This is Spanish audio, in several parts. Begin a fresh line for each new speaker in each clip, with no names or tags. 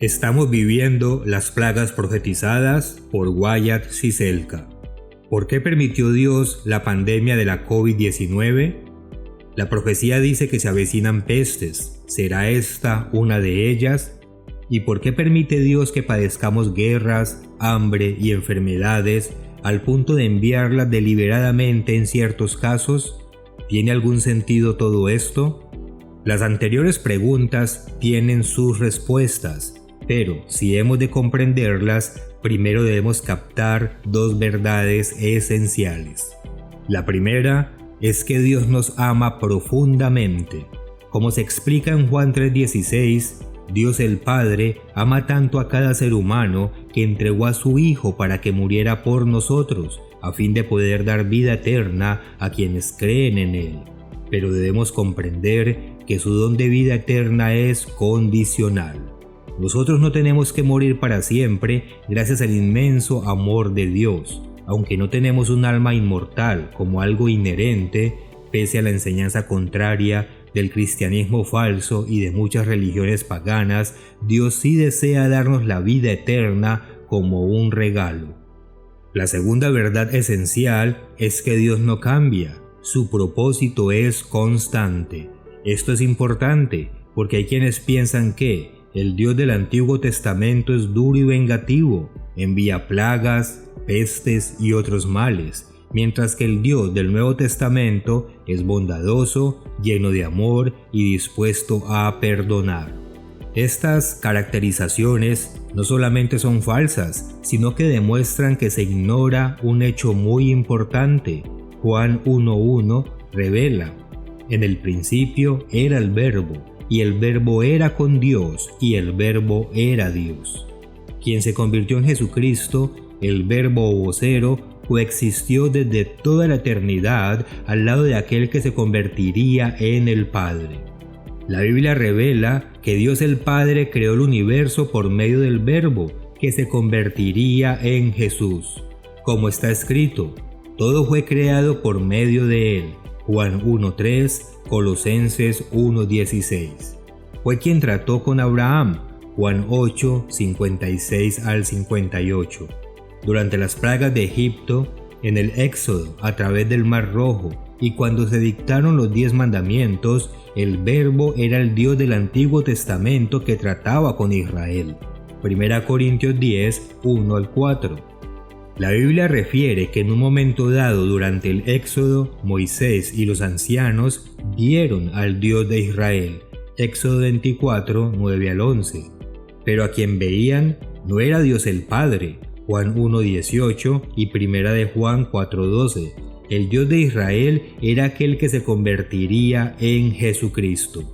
Estamos viviendo las plagas profetizadas por Wyatt Ciesielka. ¿Por qué permitió Dios la pandemia de la COVID-19? La profecía dice que se avecinan pestes. ¿Será esta una de ellas? ¿Y por qué permite Dios que padezcamos guerras, hambre y enfermedades al punto de enviarlas deliberadamente en ciertos casos? ¿Tiene algún sentido todo esto? Las anteriores preguntas tienen sus respuestas, pero si hemos de comprenderlas, primero debemos captar dos verdades esenciales. La primera es que Dios nos ama profundamente. Como se explica en Juan 3:16, Dios el Padre ama tanto a cada ser humano que entregó a su Hijo para que muriera por nosotros, a fin de poder dar vida eterna a quienes creen en Él. Pero debemos comprender que su don de vida eterna es condicional. Nosotros no tenemos que morir para siempre gracias al inmenso amor de Dios, aunque no tenemos un alma inmortal como algo inherente, pese a la enseñanza contraria del cristianismo falso y de muchas religiones paganas. Dios sí desea darnos la vida eterna como un regalo. La segunda verdad esencial es que Dios no cambia, su propósito es constante. Esto es importante porque hay quienes piensan que el Dios del Antiguo Testamento es duro y vengativo, envía plagas, pestes y otros males, mientras que el Dios del Nuevo Testamento es bondadoso, lleno de amor y dispuesto a perdonar. Estas caracterizaciones no solamente son falsas, sino que demuestran que se ignora un hecho muy importante. Juan 1:1 revela: en el principio era el Verbo, y el Verbo era con Dios, y el Verbo era Dios. Quien se convirtió en Jesucristo, el Verbo o vocero, coexistió desde toda la eternidad al lado de aquel que se convertiría en el Padre. La Biblia revela que Dios el Padre creó el universo por medio del Verbo, que se convertiría en Jesús. Como está escrito, todo fue creado por medio de Él. Juan 1:3, Colosenses 1:16. Fue quien trató con Abraham. Juan 8:56 al 58. Durante las plagas de Egipto, en el Éxodo, a través del Mar Rojo, y cuando se dictaron los 10 mandamientos, el Verbo era el Dios del Antiguo Testamento que trataba con Israel. 1 Corintios 10, 1 al 4. La Biblia refiere que en un momento dado durante el Éxodo, Moisés y los ancianos vieron al Dios de Israel. Éxodo 24, 9 al 11. Pero a quien veían no era Dios el Padre. Juan 1:18 y 1 de Juan 4:12. El Dios de Israel era aquel que se convertiría en Jesucristo.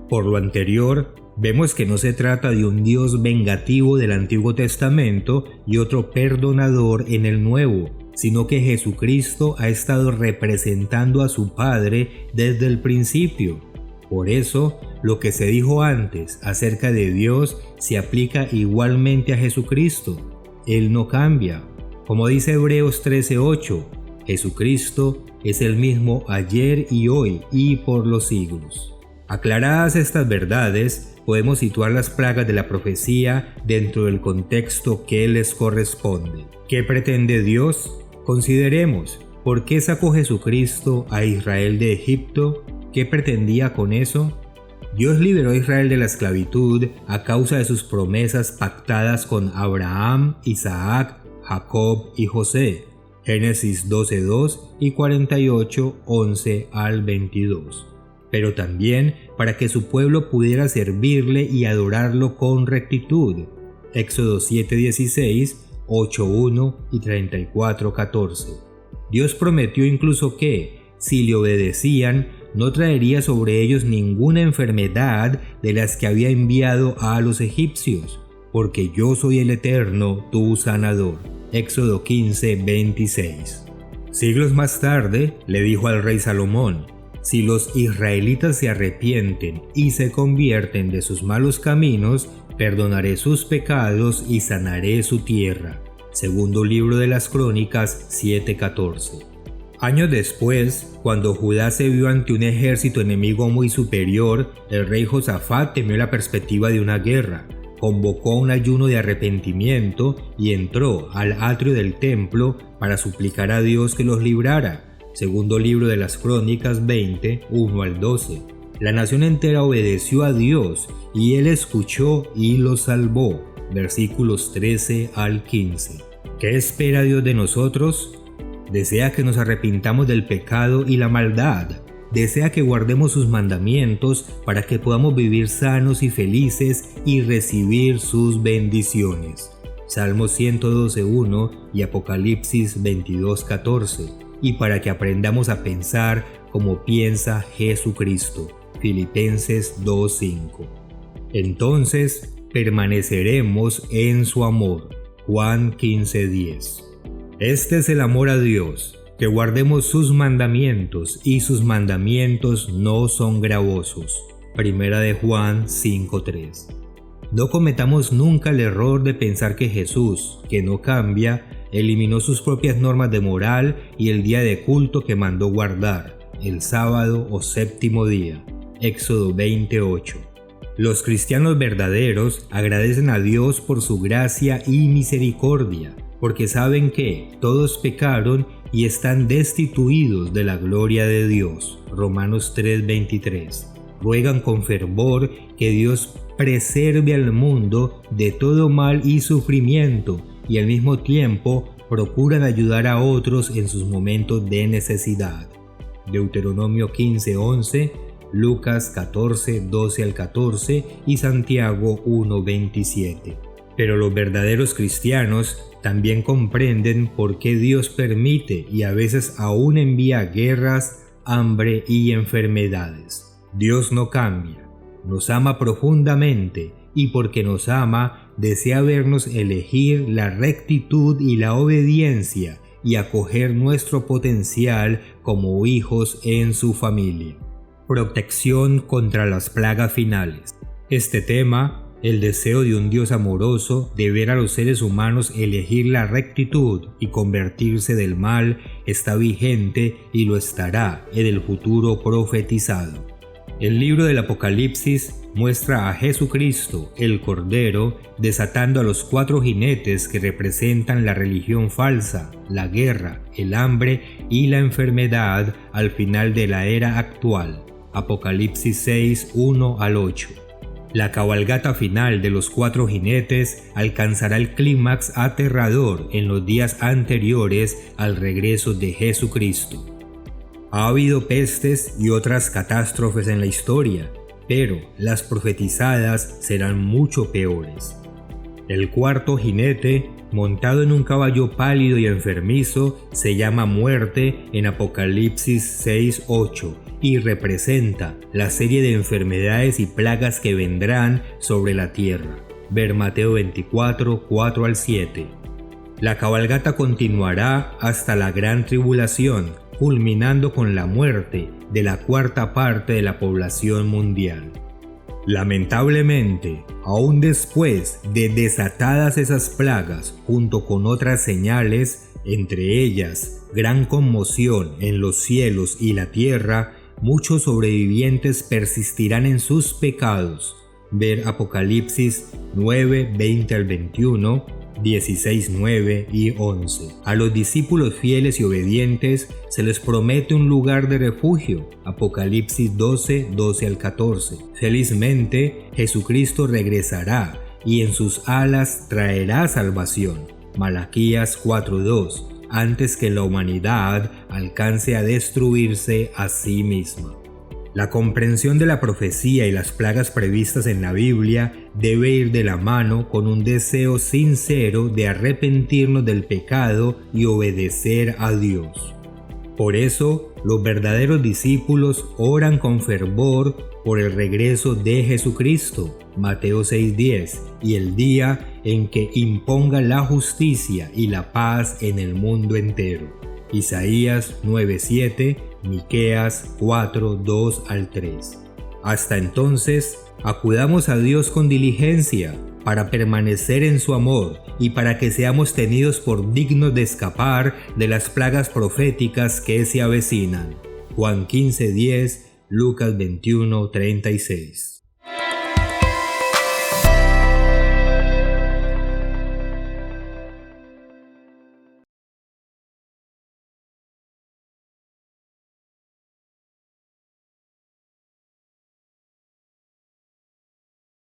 Por lo anterior, vemos que no se trata de un Dios vengativo del Antiguo Testamento y otro perdonador en el Nuevo, sino que Jesucristo ha estado representando a su Padre desde el principio. Por eso, lo que se dijo antes acerca de Dios se aplica igualmente a Jesucristo. Él no cambia. Como dice Hebreos 13:8, Jesucristo es el mismo ayer y hoy y por los siglos. Aclaradas estas verdades, podemos situar las plagas de la profecía dentro del contexto que les corresponde. ¿Qué pretende Dios? Consideremos, ¿por qué sacó Jesucristo a Israel de Egipto? ¿Qué pretendía con eso? Dios liberó a Israel de la esclavitud a causa de sus promesas pactadas con Abraham, Isaac, Jacob y José. Génesis 12:2 y 48:11 al 22. Pero también para que su pueblo pudiera servirle y adorarlo con rectitud. Éxodo 7:16, 8:1 y 34:14. Dios prometió incluso que, si le obedecían, no traería sobre ellos ninguna enfermedad de las que había enviado a los egipcios, porque yo soy el Eterno, tu sanador. Éxodo 15:26. Siglos más tarde, le dijo al rey Salomón: si los israelitas se arrepienten y se convierten de sus malos caminos, perdonaré sus pecados y sanaré su tierra. Segundo libro de las Crónicas 7:14. Años después, cuando Judá se vio ante un ejército enemigo muy superior, el rey Josafat temió la perspectiva de una guerra. convocó un ayuno de arrepentimiento y entró al atrio del templo para suplicar a Dios que los librara. Segundo libro de las Crónicas 20, 1 al 12. La nación entera obedeció a Dios y Él escuchó y los salvó. Versículos 13 al 15. ¿Qué espera Dios de nosotros? Desea que nos arrepintamos del pecado y la maldad. Desea que guardemos sus mandamientos para que podamos vivir sanos y felices y recibir sus bendiciones. Salmos 112:1 y Apocalipsis 22:14. Y para que aprendamos a pensar como piensa Jesucristo. Filipenses 2:5. Entonces permaneceremos en su amor. Juan 15:10. Este es el amor a Dios, que guardemos sus mandamientos, y sus mandamientos no son gravosos. Primera de Juan 5:3. No cometamos nunca el error de pensar que Jesús, que no cambia, eliminó sus propias normas de moral y el día de culto que mandó guardar, el sábado o séptimo día. Éxodo 20:8. Los cristianos verdaderos agradecen a Dios por su gracia y misericordia, porque saben que todos pecaron y están destituidos de la gloria de Dios. Romanos 3:23. Ruegan con fervor que Dios preserve al mundo de todo mal y sufrimiento, y al mismo tiempo procuran ayudar a otros en sus momentos de necesidad. Deuteronomio 15:11, Lucas 14:12 al 14 y Santiago 1:27. Pero los verdaderos cristianos también comprenden por qué Dios permite y a veces aún envía guerras, hambre y enfermedades. Dios no cambia, nos ama profundamente y porque nos ama desea vernos elegir la rectitud y la obediencia y acoger nuestro potencial como hijos en su familia. Protección contra las plagas finales. Este tema, el deseo de un Dios amoroso de ver a los seres humanos elegir la rectitud y convertirse del mal, está vigente y lo estará en el futuro profetizado. El libro del Apocalipsis muestra a Jesucristo, el Cordero, desatando a los 4 jinetes que representan la religión falsa, la guerra, el hambre y la enfermedad al final de la era actual. Apocalipsis 6, 1 al 8. La cabalgata final de los 4 jinetes alcanzará el clímax aterrador en los días anteriores al regreso de Jesucristo. Ha habido pestes y otras catástrofes en la historia, pero las profetizadas serán mucho peores. El 4.º jinete, montado en un caballo pálido y enfermizo, se llama Muerte en Apocalipsis 6:8 y representa la serie de enfermedades y plagas que vendrán sobre la tierra. Ver Mateo 24, 4 al 7. La cabalgata continuará hasta la gran tribulación, culminando con la muerte de la 1/4 parte de la población mundial. Lamentablemente, aún después de desatadas esas plagas, junto con otras señales, entre ellas gran conmoción en los cielos y la tierra, muchos sobrevivientes persistirán en sus pecados. Ver Apocalipsis 9, 20 al 21, 16, 9 y 11. A los discípulos fieles y obedientes se les promete un lugar de refugio. Apocalipsis 12, 12 al 14. Felizmente, Jesucristo regresará y en sus alas traerá salvación. Malaquías 4:2. Antes que la humanidad alcance a destruirse a sí misma. La comprensión de la profecía y las plagas previstas en la Biblia debe ir de la mano con un deseo sincero de arrepentirnos del pecado y obedecer a Dios. Por eso, los verdaderos discípulos oran con fervor por el regreso de Jesucristo, Mateo 6:10, y el día en que imponga la justicia y la paz en el mundo entero. Isaías 9:7, Miqueas 4:2 al 3. Hasta entonces, acudamos a Dios con diligencia para permanecer en su amor y para que seamos tenidos por dignos de escapar de las plagas proféticas que se avecinan. Juan 15:10, Lucas 21:36.